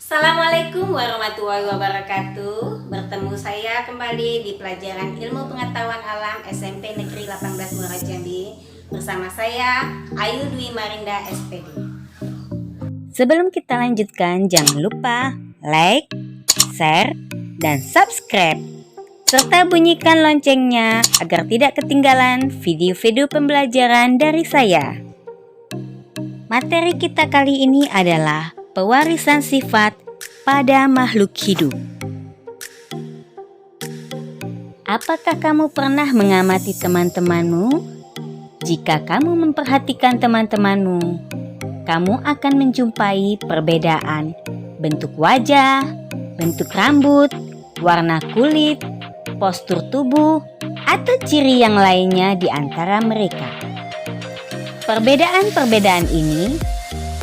Assalamualaikum warahmatullahi wabarakatuh. Bertemu saya kembali di pelajaran Ilmu Pengetahuan Alam SMP Negeri 18 Muara Jambi bersama saya Ayu Dwi Marinda SPD. Sebelum kita lanjutkan, jangan lupa like, share, dan subscribe serta bunyikan loncengnya agar tidak ketinggalan video-video pembelajaran dari saya. Materi kita kali ini adalah pewarisan sifat pada makhluk hidup. Apakah kamu pernah mengamati teman-temanmu? Jika kamu memperhatikan teman-temanmu, kamu akan menjumpai perbedaan bentuk wajah, bentuk rambut, warna kulit, postur tubuh, atau ciri yang lainnya di antara mereka. Perbedaan-perbedaan ini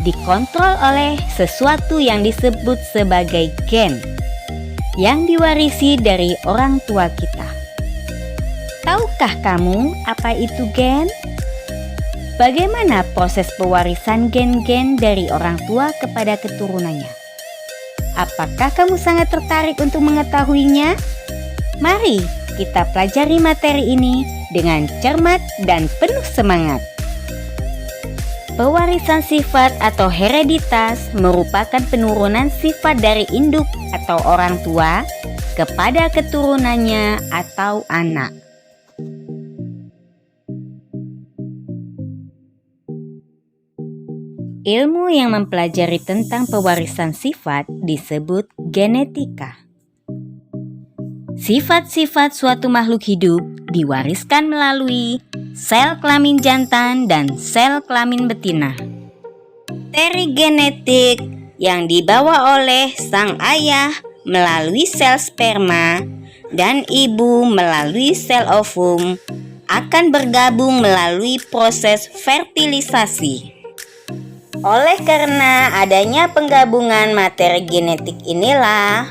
dikontrol oleh sesuatu yang disebut sebagai gen yang diwarisi dari orang tua kita. Tahukah kamu apa itu gen? Bagaimana proses pewarisan gen-gen dari orang tua kepada keturunannya? Apakah kamu sangat tertarik untuk mengetahuinya? Mari kita pelajari materi ini dengan cermat dan penuh semangat. Pewarisan sifat atau hereditas merupakan penurunan sifat dari induk atau orang tua kepada keturunannya atau anak. Ilmu yang mempelajari tentang pewarisan sifat disebut genetika. Sifat-sifat suatu makhluk hidup diwariskan melalui sel kelamin jantan dan sel kelamin betina. Materi genetik yang dibawa oleh sang ayah melalui sel sperma dan ibu melalui sel ovum akan bergabung melalui proses fertilisasi. Oleh karena adanya penggabungan materi genetik inilah,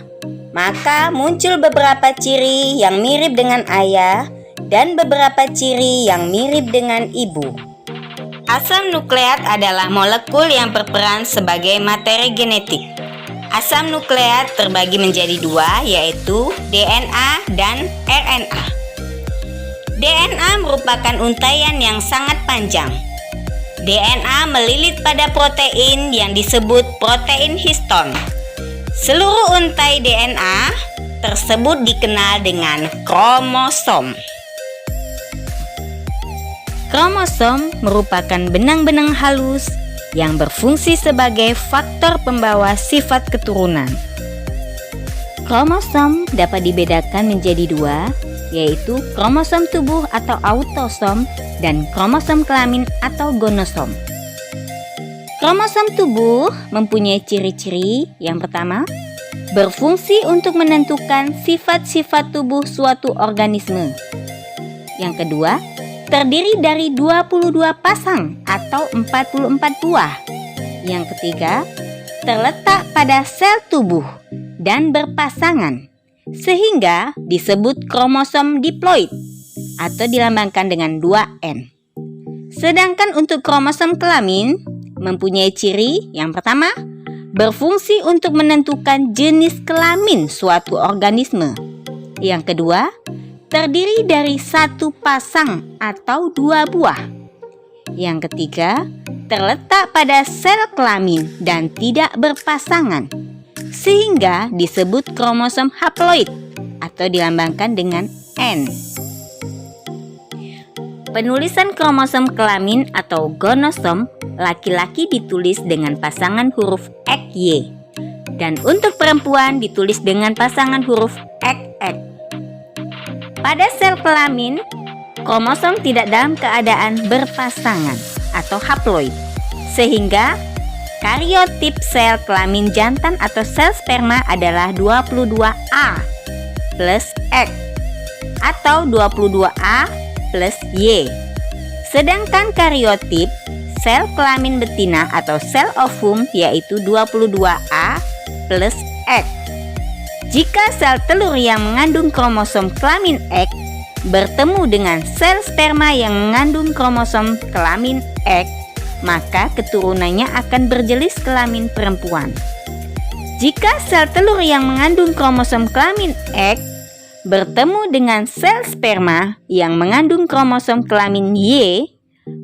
maka muncul beberapa ciri yang mirip dengan ayah dan beberapa ciri yang mirip dengan ibu. Asam nukleat adalah molekul yang berperan sebagai materi genetik. Asam nukleat terbagi menjadi dua, yaitu DNA dan RNA. DNA merupakan untaian yang sangat panjang. DNA melilit pada protein yang disebut protein histon. Seluruh untai DNA tersebut dikenal dengan kromosom. Kromosom merupakan benang-benang halus yang berfungsi sebagai faktor pembawa sifat keturunan. Kromosom dapat dibedakan menjadi dua, yaitu kromosom tubuh atau autosom dan kromosom kelamin atau gonosom. Kromosom tubuh mempunyai ciri-ciri. Yang pertama, berfungsi untuk menentukan sifat-sifat tubuh suatu organisme. Yang kedua, terdiri dari 22 pasang atau 44 buah. Yang ketiga, terletak pada sel tubuh dan berpasangan, sehingga disebut kromosom diploid atau dilambangkan dengan 2N. Sedangkan untuk kromosom kelamin mempunyai ciri. Yang pertama, berfungsi untuk menentukan jenis kelamin suatu organisme. Yang kedua, terdiri dari satu pasang atau 2 buah. Yang ketiga, terletak pada sel kelamin dan tidak berpasangan, sehingga disebut kromosom haploid atau dilambangkan dengan N. Penulisan kromosom kelamin atau gonosom laki-laki ditulis dengan pasangan huruf XY, dan untuk perempuan ditulis dengan pasangan huruf XX. Pada sel kelamin, kromosom tidak dalam keadaan berpasangan atau haploid, sehingga kariotip sel kelamin jantan atau sel sperma adalah 22A plus X atau 22A plus Y. Sedangkan kariotip sel kelamin betina atau sel ovum yaitu 22A plus X. Jika sel telur yang mengandung kromosom kelamin X bertemu dengan sel sperma yang mengandung kromosom kelamin X, maka keturunannya akan berjenis kelamin perempuan. Jika sel telur yang mengandung kromosom kelamin X bertemu dengan sel sperma yang mengandung kromosom kelamin Y,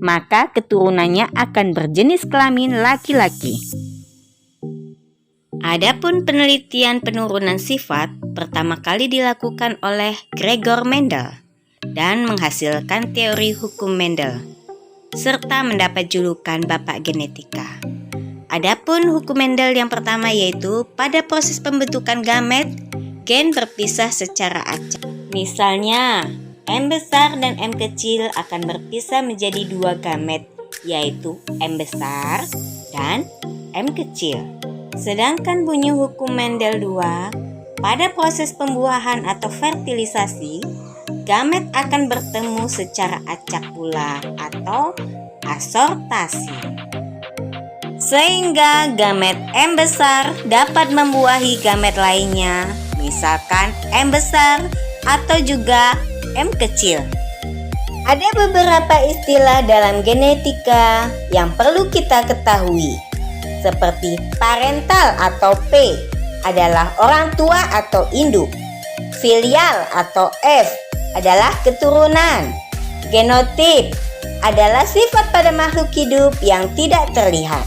maka keturunannya akan berjenis kelamin laki-laki. Adapun penelitian penurunan sifat pertama kali dilakukan oleh Gregor Mendel dan menghasilkan teori hukum Mendel, serta mendapat julukan Bapak Genetika. Adapun hukum Mendel yang pertama yaitu pada proses pembentukan gamet, gen berpisah secara acak. Misalnya, M besar dan M kecil akan berpisah menjadi dua gamet, yaitu M besar dan M kecil. Sedangkan bunyi hukum Mendel 2, pada proses pembuahan atau fertilisasi, gamet akan bertemu secara acak pula atau asortasi. Sehingga gamet M besar dapat membuahi gamet lainnya, misalkan M besar atau juga M kecil. Ada beberapa istilah dalam genetika yang perlu kita ketahui, seperti parental atau P adalah orang tua atau induk, filial atau F adalah keturunan, genotip adalah sifat pada makhluk hidup yang tidak terlihat,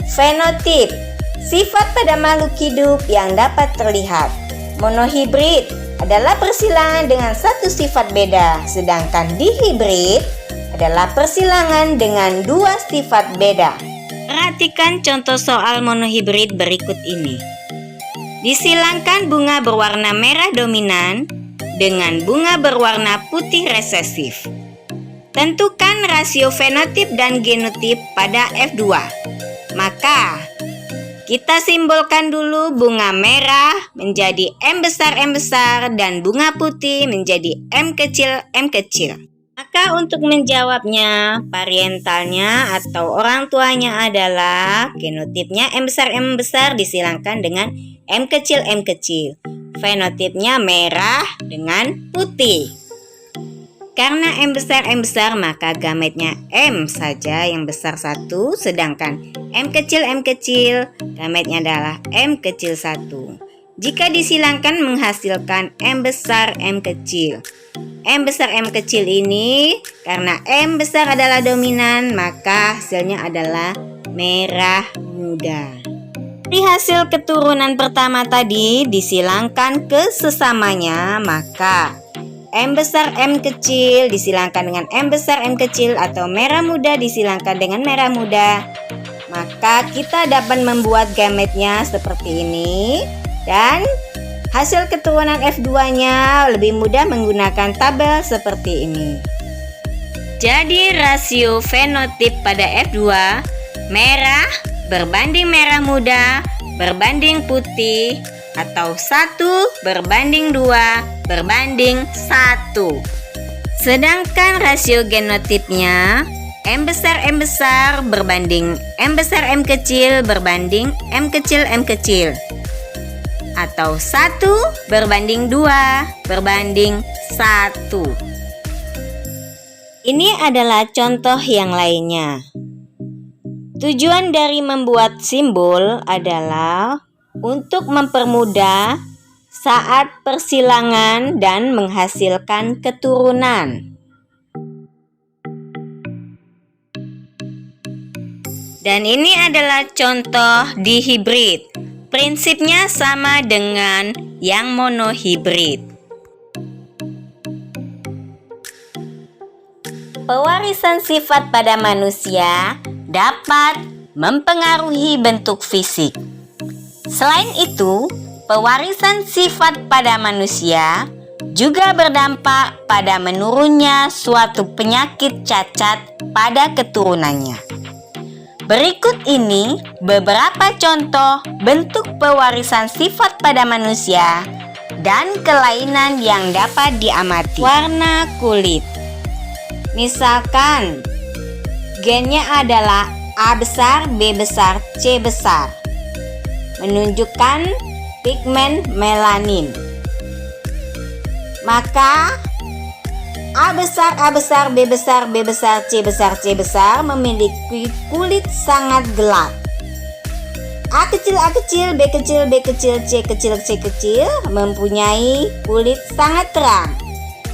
fenotip sifat pada makhluk hidup yang dapat terlihat, monohibrid adalah persilangan dengan satu sifat beda, sedangkan dihibrid adalah persilangan dengan dua sifat beda. Perhatikan contoh soal monohibrid berikut ini. Disilangkan bunga berwarna merah dominan dengan bunga berwarna putih resesif. Tentukan rasio fenotip dan genotip pada F2. Maka, kita simbolkan dulu bunga merah menjadi M besar dan bunga putih menjadi M kecil. Maka untuk menjawabnya, parentalnya atau orang tuanya adalah genotipnya M besar disilangkan dengan M kecil. Fenotipnya merah dengan putih. Karena M besar maka gametnya M saja yang besar 1, sedangkan M kecil gametnya adalah M kecil 1. Jika disilangkan menghasilkan M besar M kecil. M besar M kecil ini karena M besar adalah dominan, maka hasilnya adalah merah muda. Dari hasil keturunan pertama tadi disilangkan ke sesamanya, maka M besar M kecil disilangkan dengan M besar M kecil atau merah muda disilangkan dengan merah muda. Maka kita dapat membuat gametnya seperti ini, dan hasil keturunan F2-nya lebih mudah menggunakan tabel seperti ini. Jadi rasio fenotip pada F2 merah berbanding merah muda berbanding putih atau 1 berbanding 2 berbanding 1. Sedangkan rasio genotipnya M besar berbanding M besar M kecil berbanding M kecil atau 1 berbanding 2 berbanding 1. Ini adalah contoh yang lainnya. Tujuan dari membuat simbol adalah untuk mempermudah saat persilangan dan menghasilkan keturunan. Dan ini adalah contoh dihibrid. Prinsipnya sama dengan yang monohibrid. Pewarisan sifat pada manusia dapat mempengaruhi bentuk fisik. Selain itu, pewarisan sifat pada manusia juga berdampak pada menurunnya suatu penyakit cacat pada keturunannya. Berikut ini beberapa contoh bentuk pewarisan sifat pada manusia dan kelainan yang dapat diamati. Warna kulit. Misalkan gennya adalah A besar, B besar, C besar, menunjukkan pigmen melanin. Maka A besar, B besar, C besar memiliki kulit sangat gelap. A kecil, B kecil, B kecil, C kecil, C kecil mempunyai kulit sangat terang.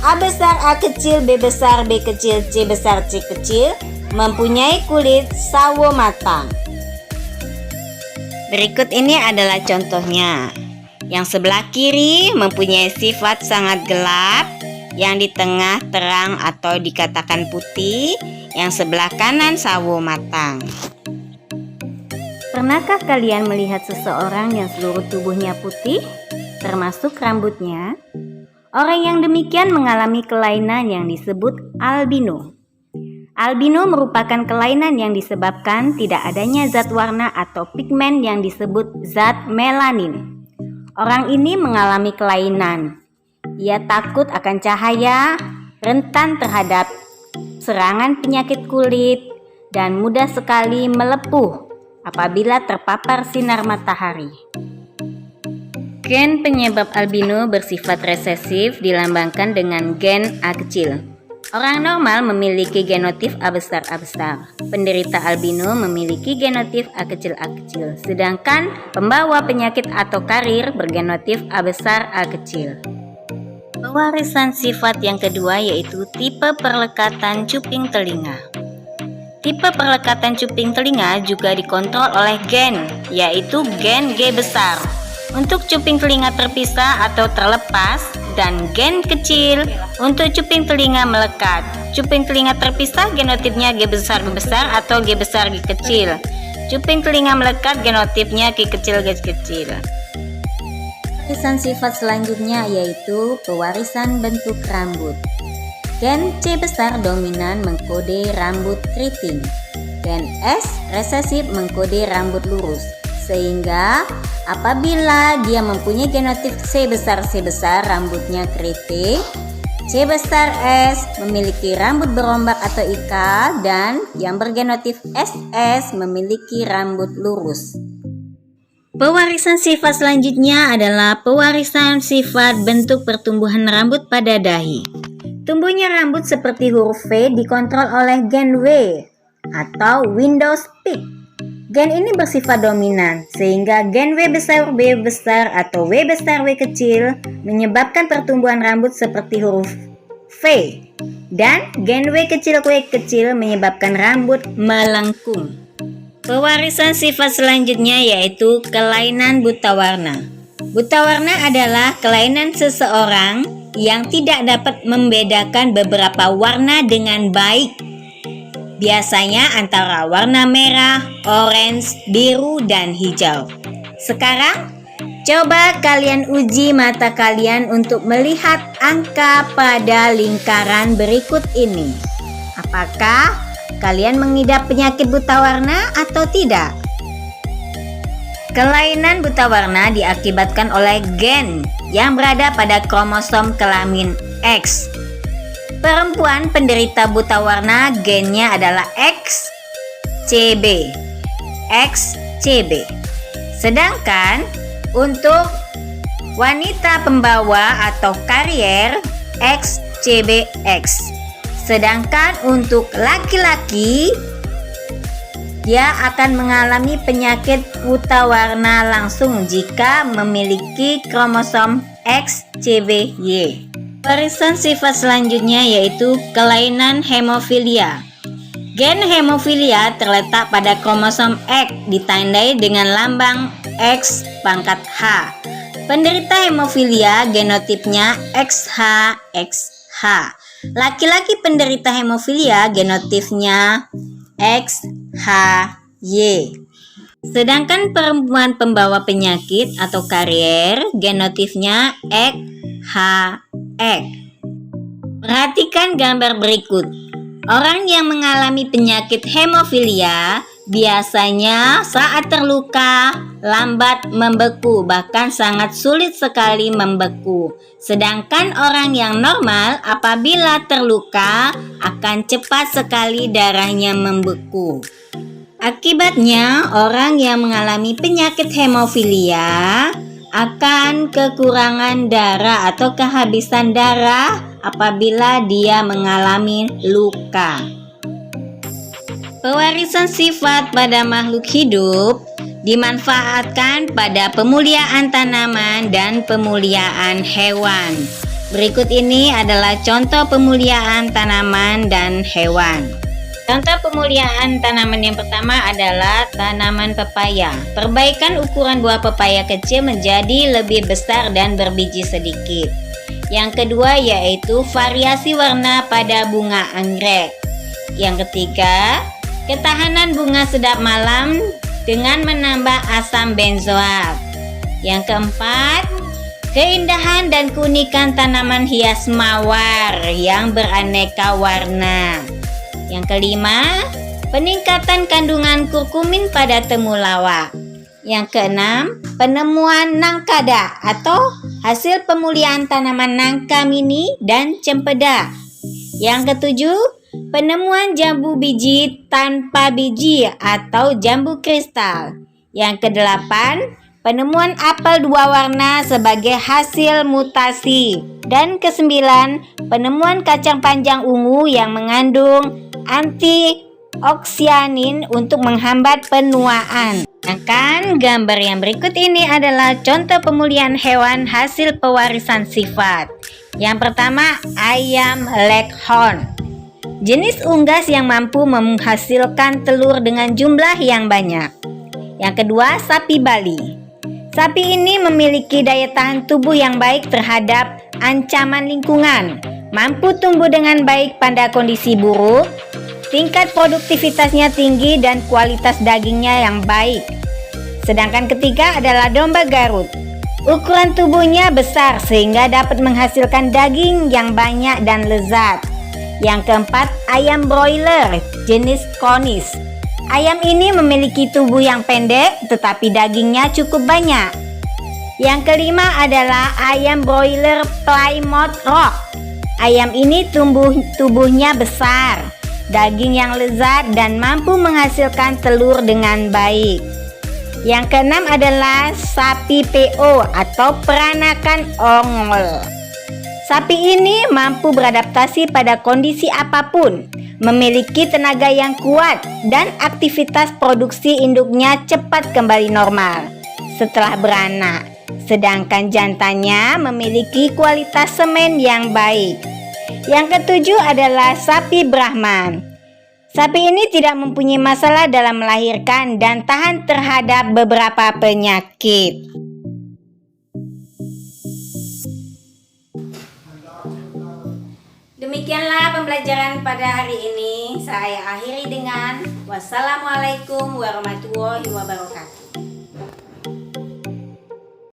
A besar, A kecil, B besar, B kecil, C besar, C kecil mempunyai kulit sawo matang. Berikut ini adalah contohnya. Yang sebelah kiri mempunyai sifat sangat gelap, yang di tengah terang atau dikatakan putih, yang sebelah kanan sawo matang. Pernahkah kalian melihat seseorang yang seluruh tubuhnya putih, termasuk rambutnya? Orang yang demikian mengalami kelainan yang disebut albino. Albino merupakan kelainan yang disebabkan tidak adanya zat warna atau pigmen yang disebut zat melanin. Orang ini mengalami kelainan. Ia takut akan cahaya, rentan terhadap serangan penyakit kulit, dan mudah sekali melepuh apabila terpapar sinar matahari. Gen penyebab albino bersifat resesif dilambangkan dengan gen A kecil. Orang normal memiliki genotip A besar A besar. Penderita albino memiliki genotip A kecil A kecil. Sedangkan pembawa penyakit atau karir bergenotip A besar A kecil. Pewarisan sifat yang kedua yaitu tipe perlekatan cuping telinga. Tipe perlekatan cuping telinga juga dikontrol oleh gen, yaitu gen G besar untuk cuping telinga terpisah atau terlepas, dan gen kecil untuk cuping telinga melekat. Cuping telinga terpisah genotipnya G besar atau G besar G kecil. Cuping telinga melekat genotipnya G kecil G kecil. Pewarisan sifat selanjutnya yaitu pewarisan bentuk rambut. Gen C besar dominan mengkode rambut keriting. Gen S resesif mengkode rambut lurus. Sehingga apabila dia mempunyai genotip C besar rambutnya keriting, C besar S memiliki rambut berombak atau ikal, dan yang bergenotip SS memiliki rambut lurus. Pewarisan sifat selanjutnya adalah pewarisan sifat bentuk pertumbuhan rambut pada dahi. Tumbuhnya rambut seperti huruf V dikontrol oleh gen W atau Windows peak. Gen ini bersifat dominan, sehingga gen W besar atau W besar W kecil menyebabkan pertumbuhan rambut seperti huruf V, dan gen W kecil menyebabkan rambut melengkung. Pewarisan sifat selanjutnya yaitu kelainan buta warna. Buta warna adalah kelainan seseorang yang tidak dapat membedakan beberapa warna dengan baik. Biasanya antara warna merah, orange, biru, dan hijau. Sekarang, coba kalian uji mata kalian untuk melihat angka pada lingkaran berikut ini. Apakah kalian mengidap penyakit buta warna atau tidak? Kelainan buta warna diakibatkan oleh gen yang berada pada kromosom kelamin X. Perempuan penderita buta warna gennya adalah XCB. Sedangkan untuk wanita pembawa atau karier XCBX. Sedangkan untuk laki-laki dia akan mengalami penyakit buta warna langsung jika memiliki kromosom XCBY. Pewarisan sifat selanjutnya yaitu kelainan hemofilia. Gen hemofilia terletak pada kromosom X ditandai dengan lambang X pangkat H. Penderita hemofilia genotipnya XH. Laki-laki penderita hemofilia genotipnya XHY. Sedangkan perempuan pembawa penyakit atau karier genotipnya XHX. Perhatikan gambar berikut. Orang yang mengalami penyakit hemofilia biasanya saat terluka lambat membeku, bahkan sangat sulit sekali membeku. Sedangkan orang yang normal apabila terluka akan cepat sekali darahnya membeku. Akibatnya, orang yang mengalami penyakit hemofilia akan kekurangan darah atau kehabisan darah apabila dia mengalami luka. Pewarisan sifat pada makhluk hidup dimanfaatkan pada pemuliaan tanaman dan pemuliaan hewan. Berikut ini adalah contoh pemuliaan tanaman dan hewan. Contoh pemuliaan tanaman yang pertama adalah tanaman pepaya. Perbaikan ukuran buah pepaya kecil menjadi lebih besar dan berbiji sedikit. Yang kedua yaitu variasi warna pada bunga anggrek. Yang ketiga, ketahanan bunga sedap malam dengan menambah asam benzoat. Yang keempat, keindahan dan keunikan tanaman hias mawar yang beraneka warna. Yang kelima, peningkatan kandungan kurkumin pada temulawak. Yang keenam, penemuan nangkada atau hasil pemulihan tanaman nangka mini dan cempeda. Yang ketujuh, penemuan jambu biji tanpa biji atau jambu kristal. Yang kedelapan, penemuan apel dua warna sebagai hasil mutasi. Dan kesembilan, penemuan kacang panjang ungu yang mengandung antioksianin untuk menghambat penuaan. Sedangkan gambar yang berikut ini adalah contoh pemulihan hewan hasil pewarisan sifat. Yang pertama, ayam Leghorn. Jenis unggas yang mampu menghasilkan telur dengan jumlah yang banyak. Yang kedua, sapi Bali. Sapi ini memiliki daya tahan tubuh yang baik terhadap ancaman lingkungan, mampu tumbuh dengan baik pada kondisi buruk, tingkat produktivitasnya tinggi dan kualitas dagingnya yang baik. Sedangkan ketiga adalah domba Garut. Ukuran tubuhnya besar sehingga dapat menghasilkan daging yang banyak dan lezat. Yang keempat, ayam broiler jenis Cornish. Ayam ini memiliki tubuh yang pendek tetapi dagingnya cukup banyak. Yang kelima adalah ayam broiler Plymouth Rock. Ayam ini tubuhnya besar, daging yang lezat dan mampu menghasilkan telur dengan baik. Yang keenam adalah sapi PO atau peranakan ongol. Sapi ini mampu beradaptasi pada kondisi apapun, memiliki tenaga yang kuat dan aktivitas produksi induknya cepat kembali normal setelah beranak. Sedangkan jantannya memiliki kualitas semen yang baik. Yang ketujuh adalah sapi Brahman. Sapi ini tidak mempunyai masalah dalam melahirkan dan tahan terhadap beberapa penyakit. Demikianlah pembelajaran pada hari ini. Saya akhiri dengan wassalamualaikum warahmatullahi wabarakatuh.